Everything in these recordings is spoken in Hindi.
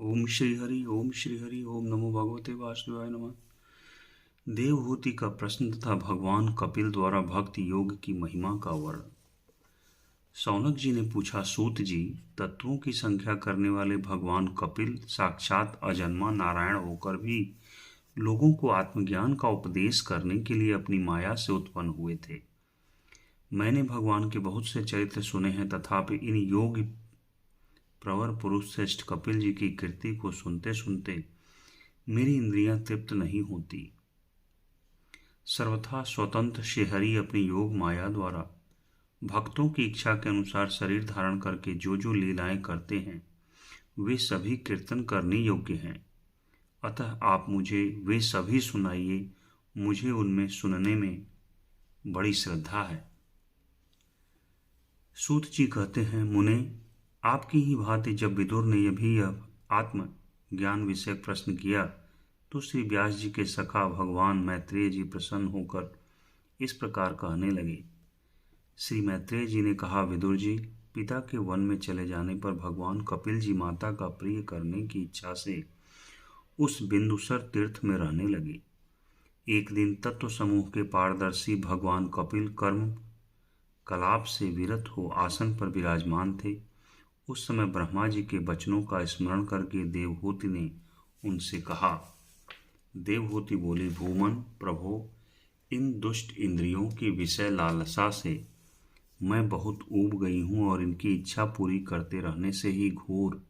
ओम श्री हरि ओम नमो भगवते वासुदेवाय नमः। देवहूति का प्रश्न तथा भगवान कपिल द्वारा भक्ति योग की महिमा का वर्णन। शौनक जी ने पूछा, सूत जी, तत्वों की संख्या करने वाले भगवान कपिल साक्षात अजन्मा नारायण होकर भी लोगों को आत्मज्ञान का उपदेश करने के लिए अपनी माया से उत्पन्न हुए थे। मैंने भगवान के बहुत से चरित्र सुने हैं, तथापि इन योग प्रवर पुरुष श्रेष्ठ कपिल जी की कीर्ति को सुनते सुनते मेरी इंद्रियां तृप्त नहीं होती। सर्वथा स्वतंत्र श्रीहरि अपनी योग माया द्वारा भक्तों की इच्छा के अनुसार शरीर धारण करके जो जो लीलाएं करते हैं वे सभी कीर्तन करने योग्य हैं। अतः आप मुझे वे सभी सुनाइए, मुझे उनमें सुनने में बड़ी श्रद्धा है। सूत जी कहते हैं, मुने, आपकी ही भांति जब विदुर ने यह आत्म ज्ञान विषय प्रश्न किया तो श्री व्यास जी के सखा भगवान मैत्रेय जी प्रसन्न होकर इस प्रकार कहने लगे। श्री मैत्रेय जी ने कहा, विदुर जी, पिता के वन में चले जाने पर भगवान कपिल जी माता का प्रिय करने की इच्छा से उस बिंदुसर तीर्थ में रहने लगे। एक दिन तत्व समूह के पारदर्शी भगवान कपिल कर्म कलाप से विरत हो आसन पर विराजमान थे। उस समय ब्रह्मा जी के वचनों का स्मरण करके देवहूति ने उनसे कहा। देवहूति बोली, भूमन प्रभो, इन दुष्ट इंद्रियों की विषय लालसा से मैं बहुत ऊब गई हूं और इनकी इच्छा पूरी करते रहने से ही घोर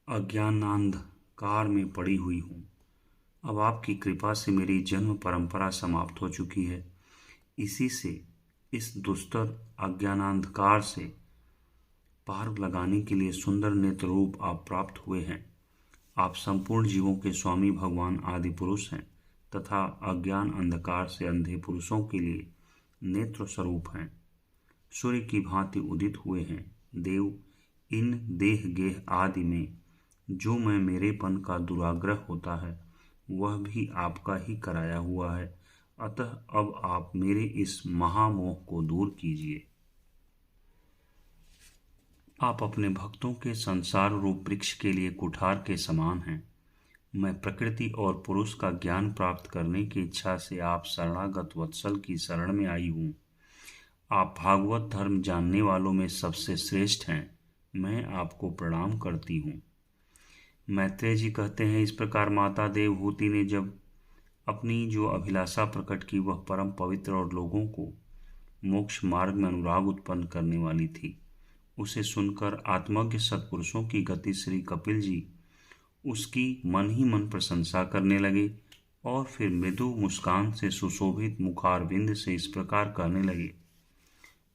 अज्ञानांधकार में पड़ी हुई हूं। अब आपकी कृपा से मेरी जन्म परंपरा समाप्त हो चुकी है। इसी से इस दुस्तर अज्ञानांधकार से पार लगाने के लिए सुंदर नेत्र रूप आप प्राप्त हुए हैं। आप संपूर्ण जीवों के स्वामी भगवान आदि पुरुष हैं तथा अज्ञान अंधकार से अंधे पुरुषों के लिए नेत्र स्वरूप हैं। सूर्य की भांति उदित हुए हैं। देव, इन देह गेह आदि में जो मैं मेरेपन का दुराग्रह होता है वह भी आपका ही कराया हुआ है। अतः अब आप मेरे इस महामोह को दूर कीजिए। आप अपने भक्तों के संसार रूप वृक्ष के लिए कुठार के समान हैं। मैं प्रकृति और पुरुष का ज्ञान प्राप्त करने की इच्छा से आप शरणागत वत्सल की शरण में आई हूँ। आप भागवत धर्म जानने वालों में सबसे श्रेष्ठ हैं। मैं आपको प्रणाम करती हूँ। मैत्रेय जी कहते हैं, इस प्रकार माता देवहूति ने जब अपनी जो अभिलाषा प्रकट की वह परम पवित्र और लोगों को मोक्ष मार्ग में अनुराग उत्पन्न करने वाली थी। उसे सुनकर आत्मज्ञ सत्पुरुषों की गति श्री कपिल जी उसकी मन ही मन प्रशंसा करने लगे और फिर मृदु मुस्कान से सुशोभित मुखारविंद से इस प्रकार कहने लगे।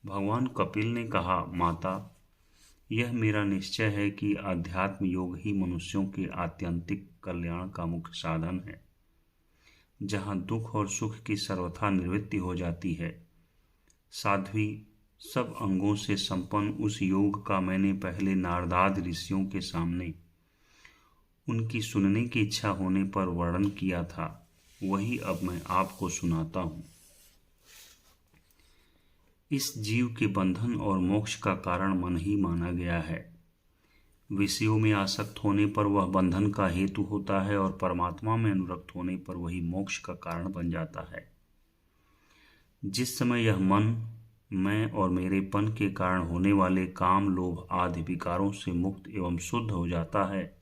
भगवान कपिल ने कहा, माता, यह मेरा निश्चय है कि आध्यात्म योग ही मनुष्यों के आत्यंतिक कल्याण का मुख्य साधन है। जहाँ दुख और सुख की सर्वथा निवृत्ति हो जाती है। साध्वी सब अंगों से संपन्न उस योग का मैंने पहले नारदाद ऋषियों के सामने उनकी सुनने की इच्छा होने पर वर्णन किया था, वही अब मैं आपको सुनाता हूँ। इस जीव के बंधन और मोक्ष का कारण मन ही माना गया है। विषयों में आसक्त होने पर वह बंधन का हेतु होता है और परमात्मा में अनुरक्त होने पर वही मोक्ष का कारण बन जाता है। जिस समय यह मन मैं और मेरेपन के कारण होने वाले काम लोभ आदि विकारों से मुक्त एवं शुद्ध हो जाता है,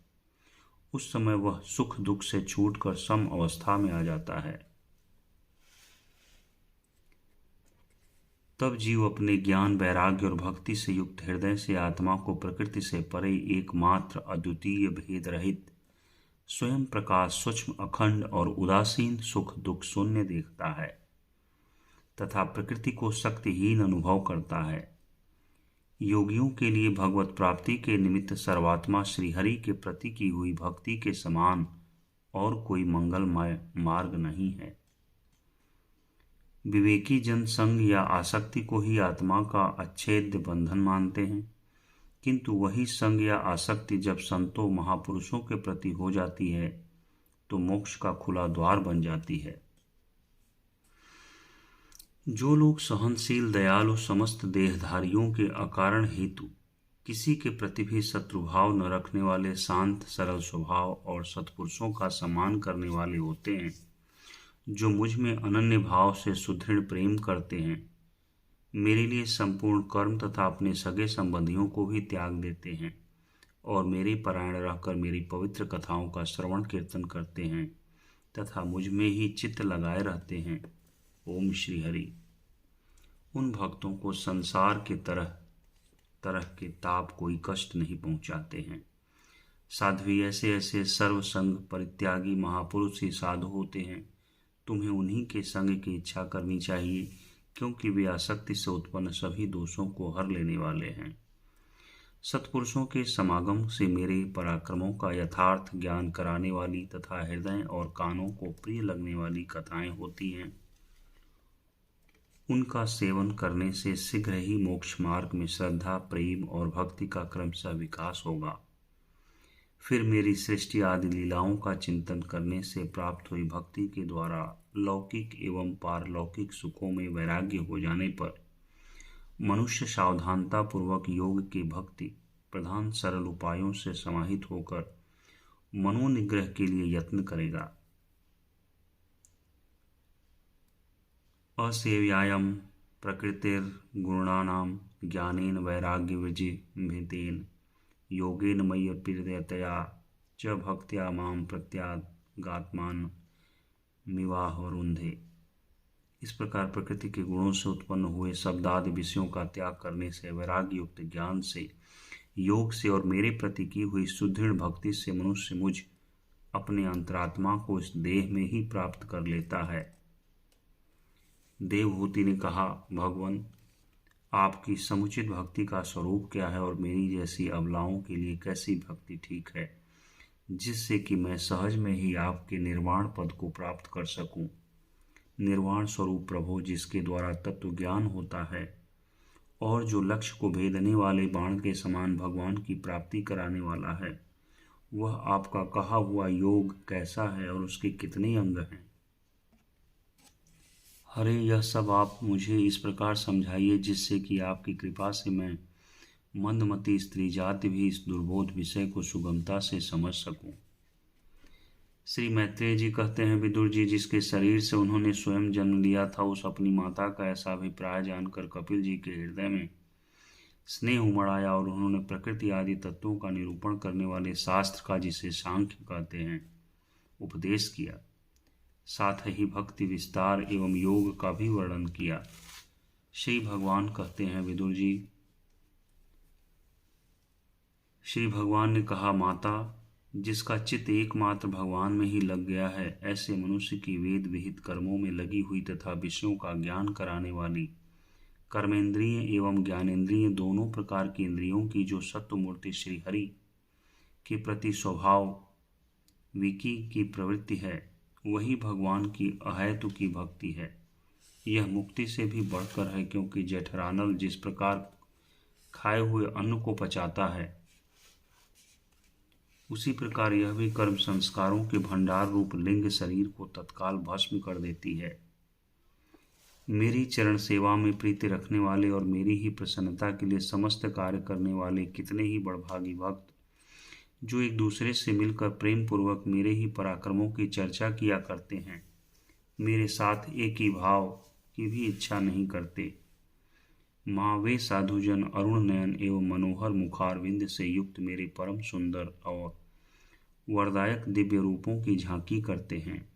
उस समय वह सुख दुख से छूटकर सम अवस्था में आ जाता है। तब जीव अपने ज्ञान वैराग्य और भक्ति से युक्त हृदय से आत्मा को प्रकृति से परे एकमात्र अद्वितीय भेद रहित स्वयं प्रकाश सूक्ष्म अखंड और उदासीन सुख दुख शून्य देखता है तथा प्रकृति को शक्तिहीन अनुभव करता है। योगियों के लिए भगवत प्राप्ति के निमित्त सर्वात्मा श्रीहरि के प्रति की हुई भक्ति के समान और कोई मंगलमय मार्ग नहीं है। विवेकी जन संग या आसक्ति को ही आत्मा का अच्छेद्य बंधन मानते हैं, किंतु वही संग या आसक्ति जब संतों महापुरुषों के प्रति हो जाती है तो मोक्ष का खुला द्वार बन जाती है। जो लोग सहनशील दयालु समस्त देहधारियों के अकारण हेतु किसी के प्रति भी शत्रुभाव न रखने वाले शांत सरल स्वभाव और सत्पुरुषों का सम्मान करने वाले होते हैं, जो मुझ में अनन्य भाव से सुदृढ़ प्रेम करते हैं, मेरे लिए संपूर्ण कर्म तथा अपने सगे संबंधियों को भी त्याग देते हैं और मेरे परायण रहकर मेरी पवित्र कथाओं का श्रवण कीर्तन करते हैं तथा मुझ में ही चित्त लगाए रहते हैं। ओम श्री हरि। उन भक्तों को संसार के तरह तरह के ताप कोई कष्ट नहीं पहुंचाते हैं। साध्वी ऐसे ऐसे सर्वसंग परित्यागी महापुरुष ही साधु होते हैं। तुम्हें उन्हीं के संग की इच्छा करनी चाहिए, क्योंकि वे आसक्ति से उत्पन्न सभी दोषों को हर लेने वाले हैं। सत्पुरुषों के समागम से मेरे पराक्रमों का यथार्थ ज्ञान कराने वाली तथा हृदय और कानों को प्रिय लगने वाली कथाएं होती हैं। उनका सेवन करने से शीघ्र ही मोक्ष मार्ग में श्रद्धा, प्रेम और भक्ति का क्रमशः विकास होगा। फिर मेरी सृष्टि आदि लीलाओं का चिंतन करने से प्राप्त हुई भक्ति के द्वारा लौकिक एवं पारलौकिक सुखों में वैराग्य हो जाने पर मनुष्य सावधानता पूर्वक योग के भक्ति प्रधान सरल उपायों से समाहित होकर मनोनिग्रह के लिए यत्न करेगा। असेव्यायम प्रकृतिर्गुणानां ज्ञानेन वैराग्य विजिभितेन योगेन मय्यर्पितया च भक्त्या मां प्रत्यागात्मान मिवाहरुन्धे। इस प्रकार प्रकृति के गुणों से उत्पन्न हुए शब्दादि विषयों का त्याग करने से, वैराग्य युक्त ज्ञान से, योग से और मेरे प्रति की हुई सुदृढ़ भक्ति से मनुष्य मुझ अपने अंतरात्मा को इस देह में ही प्राप्त कर लेता है। देवहूति ने कहा, भगवान, आपकी समुचित भक्ति का स्वरूप क्या है और मेरी जैसी अबलाओं के लिए कैसी भक्ति ठीक है, जिससे कि मैं सहज में ही आपके निर्वाण पद को प्राप्त कर सकूं। निर्वाण स्वरूप प्रभु, जिसके द्वारा तत्व ज्ञान होता है और जो लक्ष्य को भेदने वाले बाण के समान भगवान की प्राप्ति कराने वाला है, वह आपका कहा हुआ योग कैसा है और उसके कितने अंग हैं? अरे, यह सब आप मुझे इस प्रकार समझाइए जिससे कि आपकी कृपा से मैं मंदमती स्त्री जाति भी इस दुर्बोध विषय को सुगमता से समझ सकूं। श्री मैत्रेय जी कहते हैं, विदुर जी, जिसके शरीर से उन्होंने स्वयं जन्म लिया था, उस अपनी माता का ऐसा अभिप्राय जानकर कपिल जी के हृदय में स्नेह उमड़ आया और उन्होंने प्रकृति आदि तत्वों का निरूपण करने वाले शास्त्र का, जिसे सांख्य कहते हैं, उपदेश किया। साथ ही भक्ति विस्तार एवं योग का भी वर्णन किया। श्री भगवान कहते हैं, विदुर जी, श्री भगवान ने कहा, माता, जिसका चित्त एकमात्र भगवान में ही लग गया है, ऐसे मनुष्य की वेद विहित कर्मों में लगी हुई तथा विषयों का ज्ञान कराने वाली कर्मेंद्रिय एवं ज्ञानेंद्रिय दोनों प्रकार की इंद्रियों की जो सत्वमूर्ति श्री हरि के प्रति स्वभाव विकी की प्रवृत्ति है, वही भगवान की अहेतु की भक्ति है। यह मुक्ति से भी बढ़कर है, क्योंकि जेठरानल जिस प्रकार खाए हुए अन्न को पचाता है, उसी प्रकार यह भी कर्म संस्कारों के भंडार रूप लिंग शरीर को तत्काल भस्म कर देती है। मेरी चरण सेवा में प्रीति रखने वाले और मेरी ही प्रसन्नता के लिए समस्त कार्य करने वाले कितने ही बड़भागी भक्त, जो एक दूसरे से मिलकर प्रेम पूर्वक मेरे ही पराक्रमों की चर्चा किया करते हैं, मेरे साथ एक ही भाव की भी इच्छा नहीं करते। माँ, वे साधुजन अरुण नयन एवं मनोहर मुखारविंद से युक्त मेरे परम सुंदर और वरदायक दिव्य रूपों की झांकी करते हैं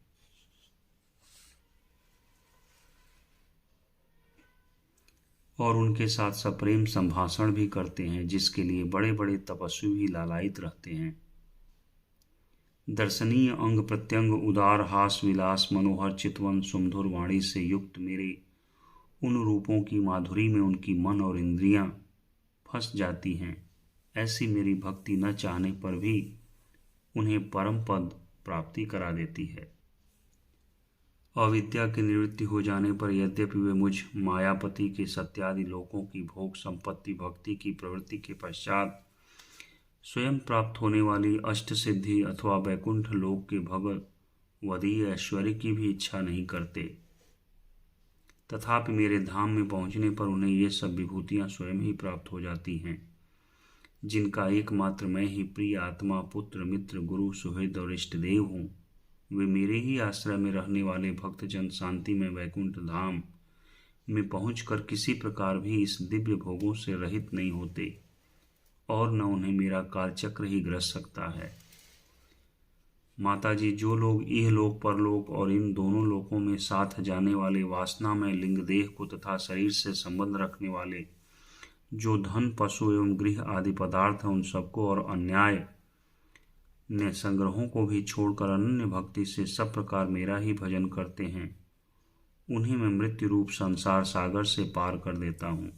और उनके साथ सप्रेम संभाषण भी करते हैं, जिसके लिए बड़े बड़े तपस्वी भी लालायित रहते हैं। दर्शनीय अंग प्रत्यंग, उदार हास विलास, मनोहर चितवन, सुमधुर वाणी से युक्त मेरे उन रूपों की माधुरी में उनकी मन और इंद्रियां फंस जाती हैं। ऐसी मेरी भक्ति न चाहने पर भी उन्हें परम पद प्राप्ति करा देती है। अविद्या की निवृत्ति हो जाने पर यद्यपि वे मुझ मायापति के सत्यादि लोकों की भोग संपत्ति भक्ति की प्रवृत्ति के पश्चात स्वयं प्राप्त होने वाली अष्ट सिद्धि अथवा वैकुंठ लोक के भगवदीय ऐश्वर्य की भी इच्छा नहीं करते, तथापि मेरे धाम में पहुंचने पर उन्हें ये सब विभूतियां स्वयं ही प्राप्त हो जाती हैं। जिनका एकमात्र मैं ही प्रिय आत्मा, पुत्र, मित्र, गुरु, सुहृद और इष्ट देव हूँ, वे मेरे ही आश्रय में रहने वाले भक्तजन शांति में वैकुंठ धाम में पहुंचकर किसी प्रकार भी इस दिव्य भोगों से रहित नहीं होते और न उन्हें मेरा कालचक्र ही ग्रस सकता है। माताजी, जो लोग इहलोक परलोक और इन दोनों लोकों में साथ जाने वाले वासना में लिंग देह को तथा शरीर से संबंध रखने वाले जो धन, पशु एवं गृह आदि पदार्थ हैं, उन सबको और अन्याय ने संग्रहों को भी छोड़कर अनन्य भक्ति से सब प्रकार मेरा ही भजन करते हैं, उन्हें मैं मृत्यु रूप संसार सागर से पार कर देता हूँ।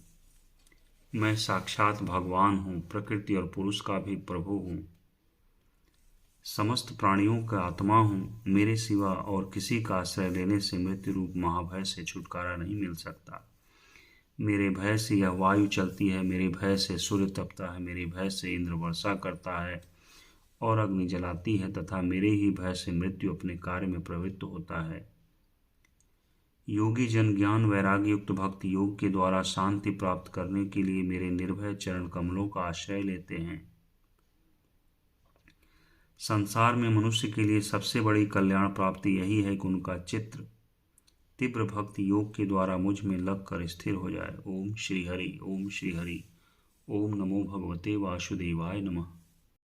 मैं साक्षात भगवान हूँ, प्रकृति और पुरुष का भी प्रभु हूँ, समस्त प्राणियों का आत्मा हूँ। मेरे सिवा और किसी का आश्रय लेने से मृत्यु रूप महाभय से छुटकारा नहीं मिल सकता। मेरे भय से यह वायु चलती है, मेरे भय से सूर्य तपता है, मेरे भय से इंद्र वर्षा करता है और अग्नि जलाती है, तथा मेरे ही भय से मृत्यु अपने कार्य में प्रवृत्त होता है। योगी जन ज्ञान वैराग्य युक्त भक्ति योग के द्वारा शांति प्राप्त करने के लिए मेरे निर्भय चरण कमलों का आश्रय लेते हैं। संसार में मनुष्य के लिए सबसे बड़ी कल्याण प्राप्ति यही है कि उनका चित्त तीव्र भक्ति योग के द्वारा मुझ में लगकर स्थिर हो जाए। ओम श्री हरि, ओम श्री हरि, ओम नमो भगवते वासुदेवाय नमः।